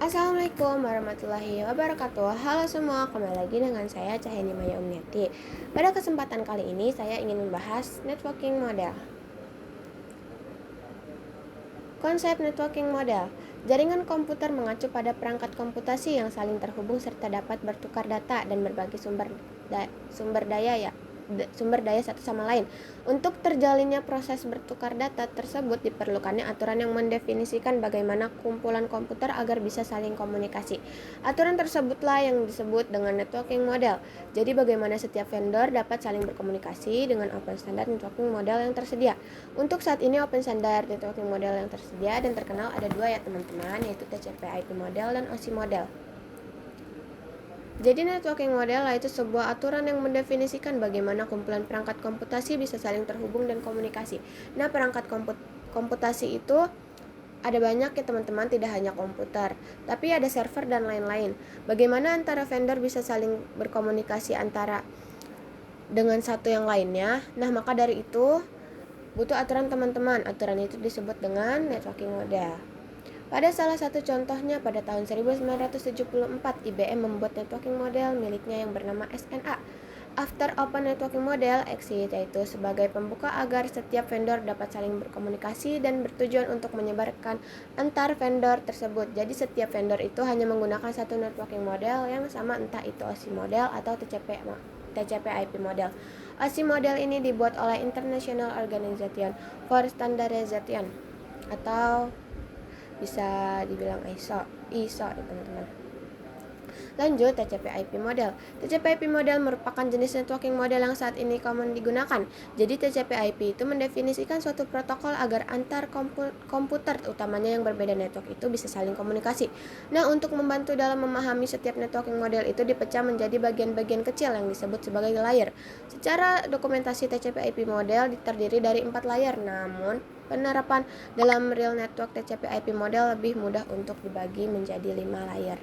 Assalamualaikum warahmatullahi wabarakatuh. Halo semua, kembali lagi dengan saya Cahyani Maya Umniati. Pada kesempatan kali ini saya ingin membahas networking model. Konsep networking model. Jaringan komputer mengacu pada perangkat komputasi yang saling terhubung serta dapat bertukar data dan berbagi sumber daya satu sama lain. Untuk terjalinnya proses bertukar data tersebut diperlukannya aturan yang mendefinisikan bagaimana kumpulan komputer agar bisa saling komunikasi. Aturan tersebutlah yang disebut dengan networking model. Jadi bagaimana setiap vendor dapat saling berkomunikasi dengan open standard networking model yang tersedia. Untuk saat ini open standard networking model yang tersedia dan terkenal ada dua ya teman-teman, yaitu TCP/IP model dan OSI model. Jadi networking model itu sebuah aturan yang mendefinisikan bagaimana kumpulan perangkat komputasi bisa saling terhubung dan komunikasi. Nah, perangkat komputasi itu ada banyak ya teman-teman, tidak hanya komputer, tapi ada server dan lain-lain. Bagaimana antara vendor bisa saling berkomunikasi antara dengan satu yang lainnya? Nah, maka dari itu butuh aturan teman-teman. Aturan itu disebut dengan networking model. Pada salah satu contohnya, pada tahun 1974, IBM membuat networking model miliknya yang bernama SNA. After Open Networking Model exist, yaitu sebagai pembuka agar setiap vendor dapat saling berkomunikasi dan bertujuan untuk menyebarkan antar vendor tersebut. Jadi setiap vendor itu hanya menggunakan satu networking model yang sama, entah itu OSI model atau TCP/IP model. OSI model ini dibuat oleh International Organization for Standardization atau bisa dibilang ISO ya teman-teman. Lanjut, TCP/IP model. TCP/IP model merupakan jenis networking model yang saat ini common digunakan. Jadi TCP/IP itu mendefinisikan suatu protokol agar antar komputer, utamanya yang berbeda network itu bisa saling komunikasi. Nah, untuk membantu dalam memahami setiap networking model itu dipecah menjadi bagian-bagian kecil yang disebut sebagai layer. Secara dokumentasi TCP/IP model terdiri dari 4 layer, namun penerapan dalam real network TCP/IP model lebih mudah untuk dibagi menjadi 5 layer.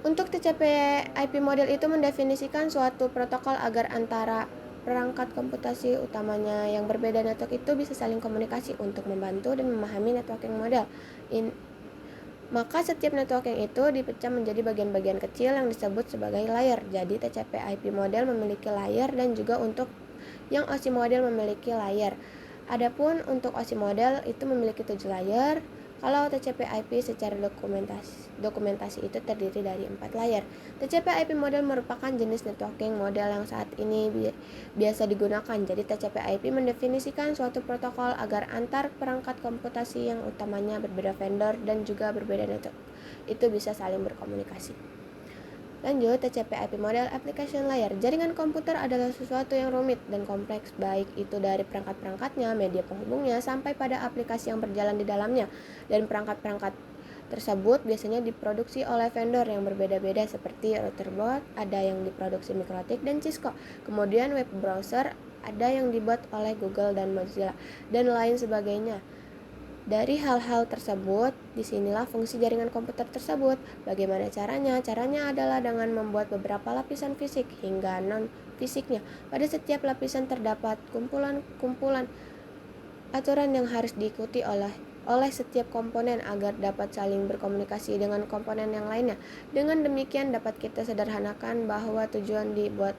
Untuk TCP/IP model itu mendefinisikan suatu protokol agar antara perangkat komputasi utamanya yang berbeda network itu bisa saling komunikasi untuk membantu dan memahami networking model. Maka setiap networking itu dipecah menjadi bagian-bagian kecil yang disebut sebagai layer. Jadi TCP/IP model memiliki layer dan juga untuk yang OSI model memiliki layer. Adapun untuk OSI model itu memiliki 7 layer. Kalau TCP/IP secara dokumentasi itu terdiri dari 4 layer. TCP/IP model merupakan jenis networking model yang saat ini biasa digunakan. Jadi TCP/IP mendefinisikan suatu protokol agar antar perangkat komputasi yang utamanya berbeda vendor dan juga berbeda network itu bisa saling berkomunikasi. Lanjut, TCP/IP model application layer. Jaringan komputer adalah sesuatu yang rumit dan kompleks, baik itu dari perangkat-perangkatnya, media penghubungnya, sampai pada aplikasi yang berjalan di dalamnya. Dan perangkat-perangkat tersebut biasanya diproduksi oleh vendor yang berbeda-beda seperti router board, ada yang diproduksi MikroTik dan Cisco. Kemudian web browser ada yang dibuat oleh Google dan Mozilla dan lain sebagainya. Dari hal-hal tersebut, disinilah fungsi jaringan komputer tersebut. Bagaimana caranya? Caranya adalah dengan membuat beberapa lapisan fisik hingga non-fisiknya. Pada setiap lapisan terdapat kumpulan-kumpulan aturan yang harus diikuti oleh setiap komponen agar dapat saling berkomunikasi dengan komponen yang lainnya. Dengan demikian dapat kita sederhanakan bahwa tujuan dibuatnya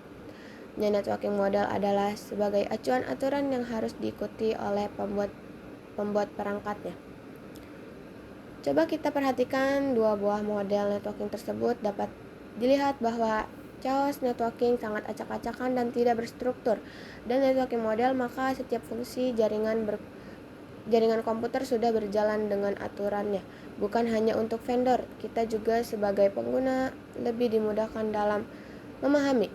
networking model adalah sebagai acuan aturan yang harus diikuti oleh pembuat perangkatnya. Coba kita perhatikan dua buah model networking tersebut. Dapat dilihat bahwa chaos networking sangat acak-acakan dan tidak berstruktur. Dan networking model, maka setiap fungsi jaringan komputer sudah berjalan dengan aturannya. Bukan hanya untuk vendor, kita juga sebagai pengguna lebih dimudahkan dalam memahami.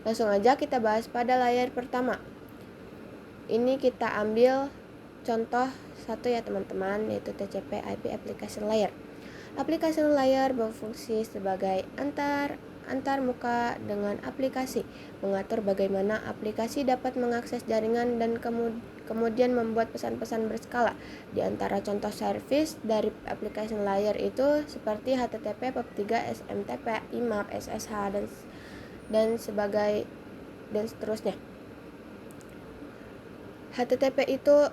Langsung aja kita bahas pada layar pertama. Ini kita ambil contoh satu ya teman-teman, yaitu TCP/IP application layer. Application layer berfungsi sebagai antar muka dengan aplikasi, mengatur bagaimana aplikasi dapat mengakses jaringan dan kemudian membuat pesan-pesan berskala. Di antara contoh service dari application layer itu seperti HTTP, POP3, SMTP, IMAP, SSH dan seterusnya. HTTP itu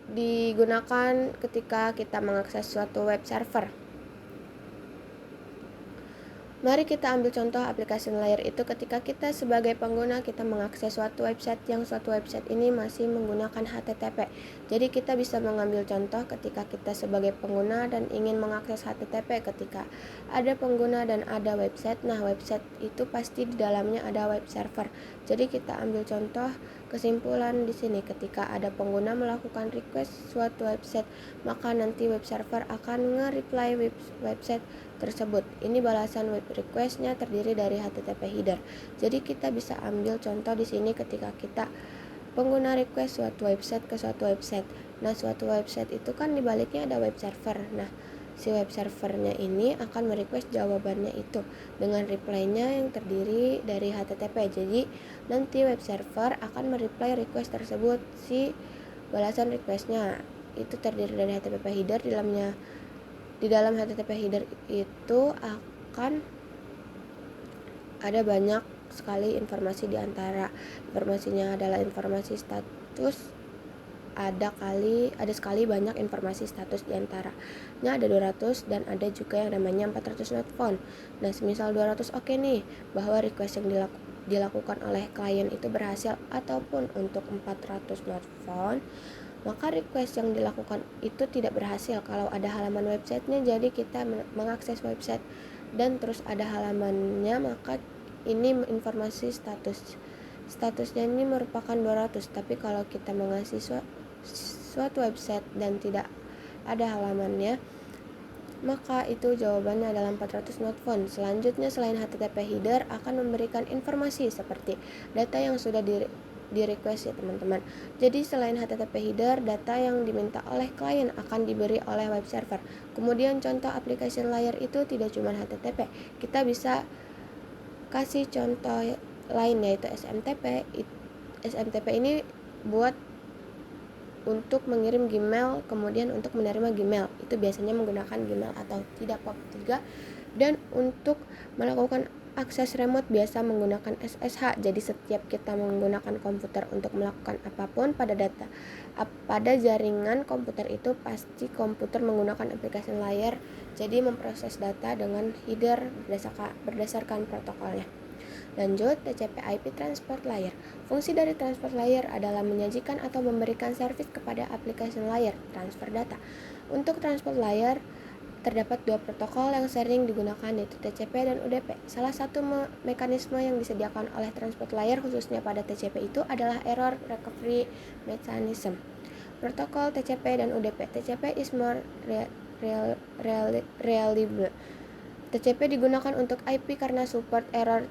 digunakan ketika kita mengakses suatu web server. Mari kita ambil contoh aplikasi layar itu ketika kita sebagai pengguna kita mengakses suatu website yang suatu website ini masih menggunakan HTTP. Jadi kita bisa mengambil contoh ketika kita sebagai pengguna dan ingin mengakses HTTP ketika ada pengguna dan ada website. Nah, website itu pasti di dalamnya ada web server. Jadi kita ambil contoh kesimpulan di sini ketika ada pengguna melakukan request suatu website, maka nanti web server akan nge-reply website tersebut. Ini balasan web requestnya terdiri dari HTTP header. Jadi kita bisa ambil contoh di sini ketika kita pengguna request suatu website ke suatu website. Nah, suatu website itu kan di baliknya ada web server. Nah, si web servernya ini akan merequest jawabannya itu dengan reply-nya yang terdiri dari HTTP. Jadi nanti web server akan mereply request tersebut. Si balasan requestnya itu terdiri dari HTTP header. Di dalam HTTP header itu akan ada banyak sekali informasi, di antara informasinya adalah informasi status. Ada sekali banyak informasi status, di antaranya ada 200 dan ada juga yang namanya 400 not found. Nah, semisal 200 oke nih bahwa request yang dilakukan oleh klien itu berhasil, ataupun untuk 400 not found maka request yang dilakukan itu tidak berhasil kalau ada halaman websitenya. Jadi kita mengakses website dan terus ada halamannya, maka ini informasi statusnya ini merupakan 200. Tapi kalau kita mengasih suatu website dan tidak ada halamannya, maka itu jawabannya adalah 400 not found. Selanjutnya, selain HTTP header akan memberikan informasi seperti data yang sudah di request ya teman-teman. Jadi selain HTTP header, data yang diminta oleh klien akan diberi oleh web server. Kemudian contoh aplikasi layar itu tidak cuma HTTP. Kita bisa kasih contoh lain yaitu SMTP. SMTP ini buat untuk mengirim Gmail, kemudian untuk menerima Gmail. Itu biasanya menggunakan Gmail atau tidak POP3. Dan untuk melakukan akses remote biasa menggunakan SSH. Jadi setiap kita menggunakan komputer untuk melakukan apapun pada jaringan komputer itu, pasti komputer menggunakan aplikasi layar. Jadi memproses data dengan header berdasarkan protokolnya. Lanjut, TCP/IP Transport Layer. Fungsi dari Transport Layer adalah menyajikan atau memberikan servis kepada aplikasi layar transfer data. Untuk Transport Layer terdapat dua protokol yang sering digunakan, yaitu TCP dan UDP. Salah satu mekanisme yang disediakan oleh Transport Layer khususnya pada TCP itu adalah Error Recovery Mechanism. Protokol TCP dan UDP. TCP is more reliable. TCP digunakan untuk IP karena support error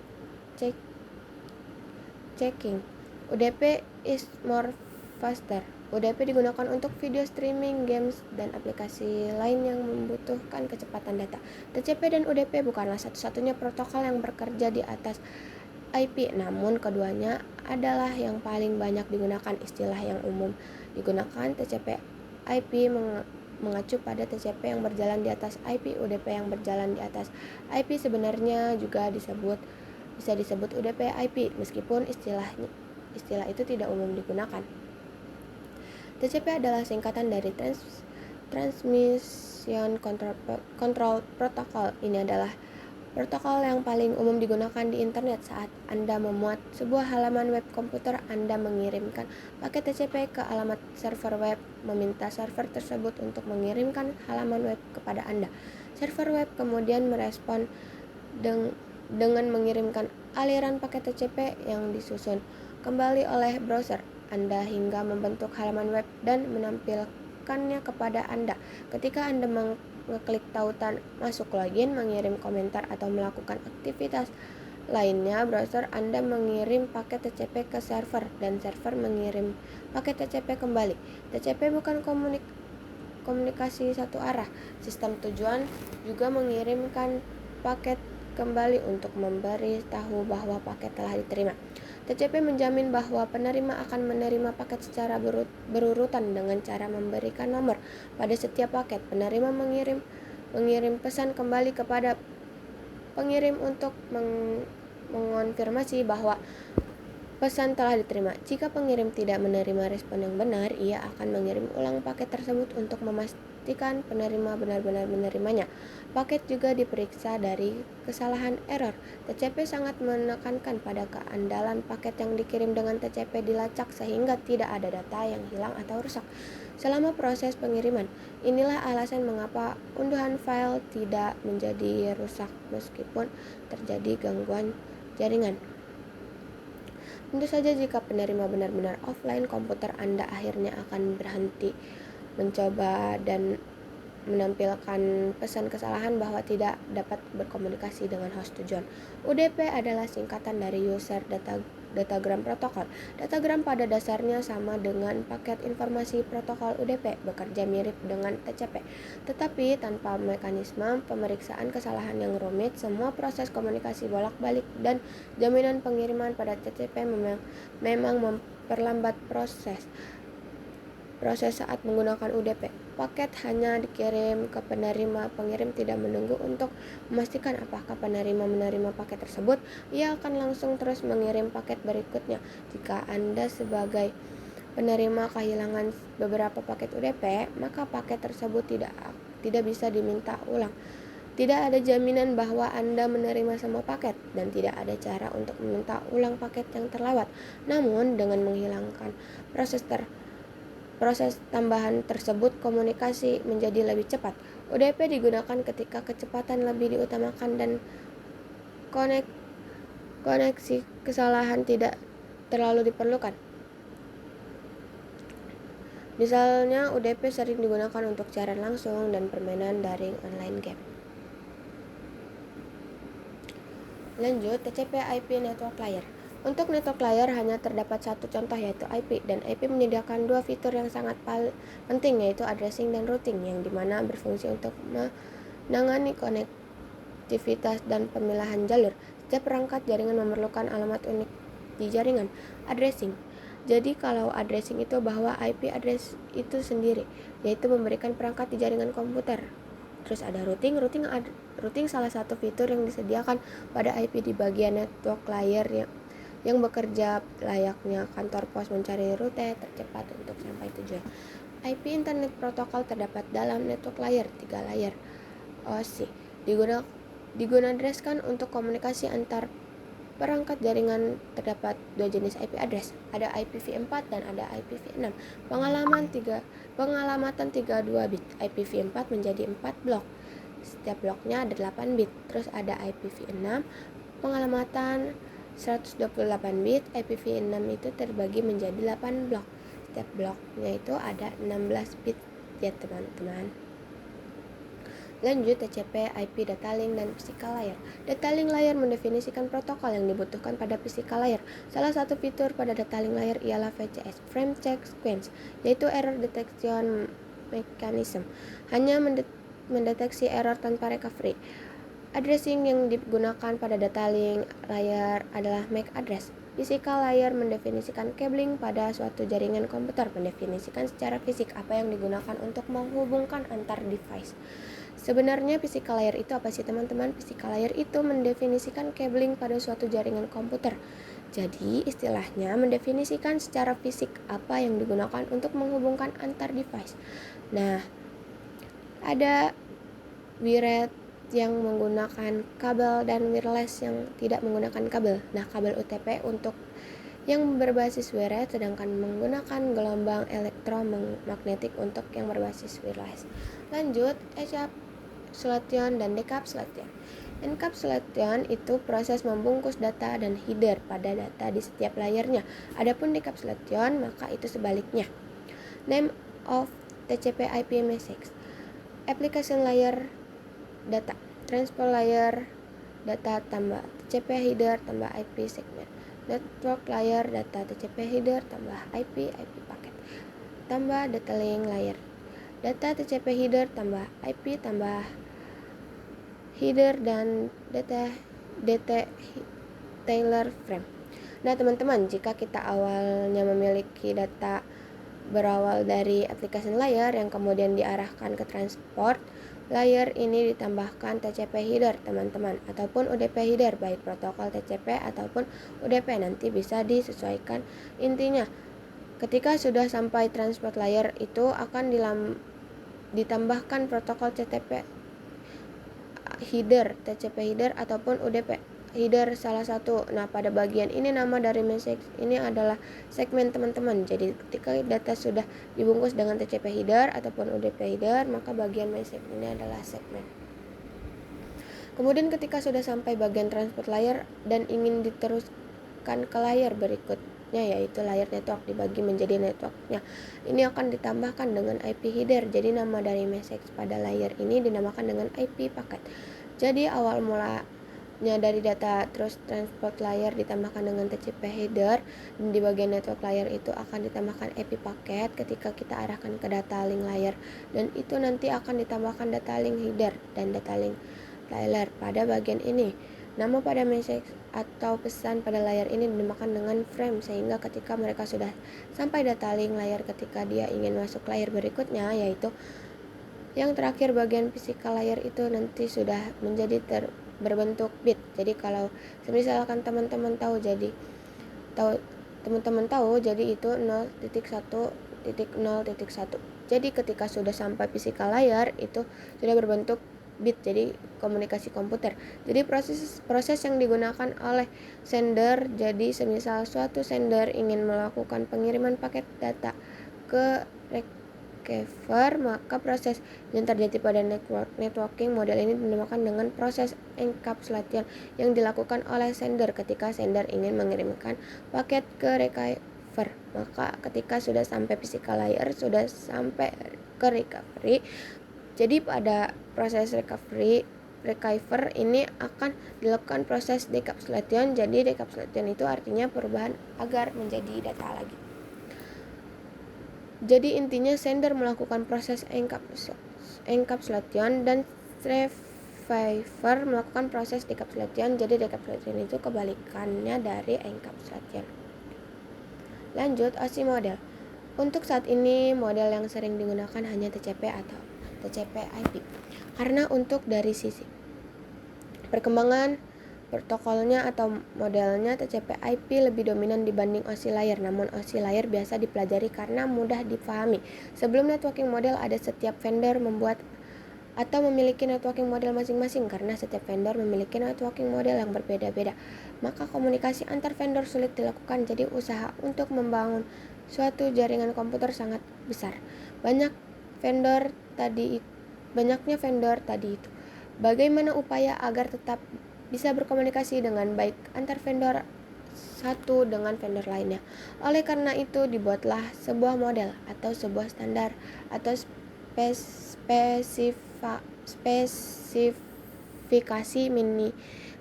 checking. UDP is more faster. UDP digunakan untuk video streaming, games, dan aplikasi lain yang membutuhkan kecepatan data. TCP dan UDP bukanlah satu-satunya protokol yang bekerja di atas IP, namun keduanya adalah yang paling banyak digunakan. Istilah yang umum digunakan TCP/IP mengacu pada TCP yang berjalan di atas IP. UDP yang berjalan di atas IP sebenarnya juga bisa disebut UDP/IP, meskipun istilah itu tidak umum digunakan. TCP adalah singkatan dari Transmission Control Protocol. Ini adalah protokol yang paling umum digunakan di internet. Saat Anda memuat sebuah halaman web komputer, Anda mengirimkan paket TCP ke alamat server web, meminta server tersebut untuk mengirimkan halaman web kepada Anda. Server web kemudian merespon dengan mengirimkan aliran paket TCP yang disusun kembali oleh browser Anda hingga membentuk halaman web dan menampilkannya kepada Anda. Ketika Anda mengeklik tautan masuk login, mengirim komentar atau melakukan aktivitas lainnya, browser Anda mengirim paket TCP ke server dan server mengirim paket TCP kembali. TCP bukan komunikasi satu arah. Sistem tujuan juga mengirimkan paket kembali untuk memberi tahu bahwa paket telah diterima. TCP menjamin bahwa penerima akan menerima paket secara berurutan dengan cara memberikan nomor pada setiap paket. Penerima mengirim pesan kembali kepada pengirim untuk mengonfirmasi bahwa Pesan telah diterima. Jika pengirim tidak menerima respon yang benar, ia akan mengirim ulang paket tersebut untuk memastikan penerima benar-benar menerimanya. Paket juga diperiksa dari kesalahan error. TCP sangat menekankan pada keandalan paket yang dikirim dengan TCP dilacak sehingga tidak ada data yang hilang atau rusak selama proses pengiriman. Inilah alasan mengapa unduhan file tidak menjadi rusak meskipun terjadi gangguan jaringan. Tentu saja jika penerima benar-benar offline, komputer Anda akhirnya akan berhenti mencoba dan menampilkan pesan kesalahan bahwa tidak dapat berkomunikasi dengan host tujuan. UDP adalah singkatan dari User Datagram Protocol. Datagram pada dasarnya sama dengan paket informasi protokol UDP, bekerja mirip dengan TCP. Tetapi tanpa mekanisme pemeriksaan kesalahan yang rumit, semua proses komunikasi bolak-balik dan jaminan pengiriman pada TCP memang memperlambat proses saat menggunakan UDP. Paket hanya dikirim ke penerima. Pengirim tidak menunggu untuk memastikan apakah penerima menerima paket tersebut. Ia akan langsung terus mengirim paket berikutnya. Jika Anda sebagai penerima kehilangan beberapa paket UDP, maka paket tersebut tidak bisa diminta ulang. Tidak ada jaminan bahwa Anda menerima semua paket dan tidak ada cara untuk meminta ulang paket yang terlewat. Namun, dengan menghilangkan proses tambahan tersebut, komunikasi menjadi lebih cepat. UDP digunakan ketika kecepatan lebih diutamakan dan koneksi kesalahan tidak terlalu diperlukan. Misalnya, UDP sering digunakan untuk siaran langsung dan permainan daring online game. Lanjut, TCP/IP Network Layer. Untuk network layer hanya terdapat satu contoh, yaitu IP, dan IP menyediakan dua fitur yang sangat penting, yaitu addressing dan routing, yang dimana berfungsi untuk menangani konektivitas dan pemilahan jalur. Setiap perangkat jaringan memerlukan alamat unik di jaringan. Addressing. Jadi kalau addressing itu bahwa IP address itu sendiri, yaitu memberikan perangkat di jaringan komputer. Terus ada routing. Routing salah satu fitur yang disediakan pada IP di bagian network layer yang bekerja layaknya kantor pos mencari rute tercepat untuk sampai tujuan. IP Internet Protocol terdapat dalam network layer 3 layer OSI. Digunakan untuk komunikasi antar perangkat jaringan. Terdapat dua jenis IP address, ada IPv4 dan ada IPv6. Pengalamatan 32 bit. IPv4 menjadi 4 blok. Setiap bloknya ada 8 bit. Terus ada IPv6 pengalamatan 128 bit. IPv6 itu terbagi menjadi 8 blok. Setiap bloknya itu ada 16 bit ya teman-teman. Lanjut, TCP, IP, data link, dan physical layer. Data link layer mendefinisikan protokol yang dibutuhkan pada physical layer. Salah satu fitur pada data link layer ialah VCS, Frame Check Sequence, yaitu Error Detection Mechanism. Hanya mendeteksi error tanpa recovery. Addressing yang digunakan pada data link layer adalah MAC address. Physical layer mendefinisikan cabling pada suatu jaringan komputer, mendefinisikan secara fisik apa yang digunakan untuk menghubungkan antar device. Sebenarnya physical layer itu apa sih teman-teman? Physical layer itu mendefinisikan cabling pada suatu jaringan komputer. Jadi istilahnya mendefinisikan secara fisik apa yang digunakan untuk menghubungkan antar device. Nah, ada wired yang menggunakan kabel dan wireless yang tidak menggunakan kabel. Nah, kabel UTP untuk yang berbasis wired, sedangkan menggunakan gelombang elektromagnetik untuk yang berbasis wireless. Lanjut, encapsulation dan decapsulation. Encapsulation itu proses membungkus data dan header pada data di setiap layernya. Adapun decapsulation maka itu sebaliknya. Name of TCP/IP message. Application layer data, transport layer data tambah TCP header tambah IP segment, network layer data TCP header tambah IP paket, tambah data link layer data TCP header tambah IP tambah header dan data Taylor frame. Nah teman-teman, jika kita awalnya memiliki data berawal dari application layer yang kemudian diarahkan ke transport, layer ini ditambahkan TCP header teman-teman, ataupun UDP header, baik protokol TCP ataupun UDP, nanti bisa disesuaikan. Intinya ketika sudah sampai transport layer itu akan ditambahkan protokol TCP header, TCP header ataupun UDP header salah satu. Nah, pada bagian ini nama dari message ini adalah segmen teman-teman. Jadi ketika data sudah dibungkus dengan TCP header ataupun UDP header, maka bagian message ini adalah segmen. Kemudian ketika sudah sampai bagian transport layer dan ingin diteruskan ke layer berikutnya, yaitu layer network, dibagi menjadi networknya, ini akan ditambahkan dengan IP header. Jadi nama dari message pada layer ini dinamakan dengan IP paket. Jadi awal mulanya dari data terus transport layer ditambahkan dengan TCP header, dan di bagian network layer itu akan ditambahkan IP paket ketika kita arahkan ke data link layer, dan itu nanti akan ditambahkan data link header dan data link layer pada bagian ini. Nama pada message atau pesan pada layar ini dinamakan dengan frame, sehingga ketika mereka sudah sampai data link layar, ketika dia ingin masuk layar berikutnya, yaitu yang terakhir bagian physical layer, itu nanti sudah menjadi berbentuk bit. Jadi kalau misalkan teman-teman tahu jadi itu 0.1.0.1. Jadi ketika sudah sampai physical layer itu sudah berbentuk bit, jadi komunikasi komputer. Jadi proses yang digunakan oleh sender, jadi semisal suatu sender ingin melakukan pengiriman paket data ke receiver, maka proses yang terjadi pada networking model ini dinamakan dengan proses encapsulation yang dilakukan oleh sender ketika sender ingin mengirimkan paket ke receiver. Maka ketika sudah sampai physical layer, sudah sampai ke recovery, jadi pada proses receiver ini akan dilakukan proses decapsulation. Jadi decapsulation itu artinya perubahan agar menjadi data lagi. Jadi intinya sender melakukan proses encapsulation dan receiver melakukan proses decapsulation. Jadi decapsulation itu kebalikannya dari encapsulation. Lanjut, OSI model. Untuk saat ini model yang sering digunakan hanya TCP atau TCP/IP. Karena untuk dari sisi perkembangan protokolnya atau modelnya, TCP/IP lebih dominan dibanding OSI layer. Namun OSI layer biasa dipelajari karena mudah dipahami. Sebelum networking model, ada setiap vendor membuat atau memiliki networking model masing-masing. Karena setiap vendor memiliki networking model yang berbeda-beda, maka komunikasi antar vendor sulit dilakukan. Jadi usaha untuk membangun suatu jaringan komputer sangat besar. Banyaknya vendor tadi itu. Bagaimana upaya agar tetap bisa berkomunikasi dengan baik antar vendor satu dengan vendor lainnya? Oleh karena itu dibuatlah sebuah model atau sebuah standar atau spesifikasi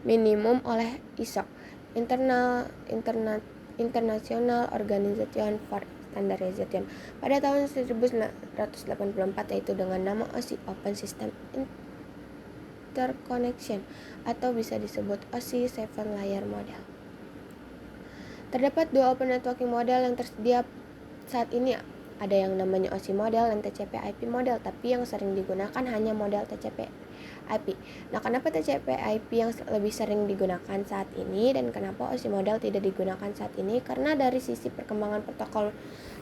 minimum oleh ISO, International Organization for Standardization, pada tahun 1984, yaitu dengan nama OSI, Open System Interconnection, atau bisa disebut OSI 7 Layer Model. Terdapat dua open networking model yang tersedia saat ini. Ada yang namanya OSI model dan TCP/IP model, tapi yang sering digunakan hanya model TCP/IP. Nah, kenapa TCP/IP yang lebih sering digunakan saat ini dan kenapa OSI model tidak digunakan saat ini? Karena dari sisi perkembangan protokol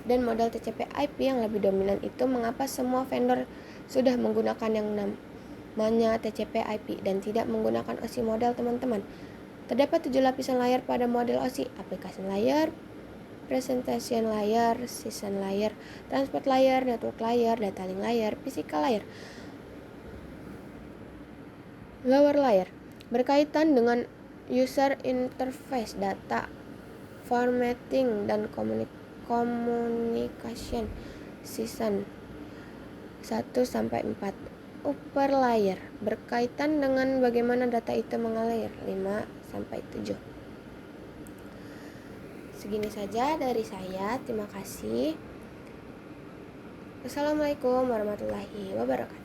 dan model TCP/IP yang lebih dominan itu, mengapa semua vendor sudah menggunakan yang namanya TCP/IP dan tidak menggunakan OSI model, teman-teman? Terdapat 7 lapisan layer pada model OSI: application layer, presentation layer, session layer, transport layer, network layer, data link layer, physical layer. Lower layer berkaitan dengan user interface, data formatting, dan communication session 1-4. Upper layer berkaitan dengan bagaimana data itu mengalir 5-7. Segini saja dari saya. Terima kasih. Wassalamualaikum warahmatullahi wabarakatuh.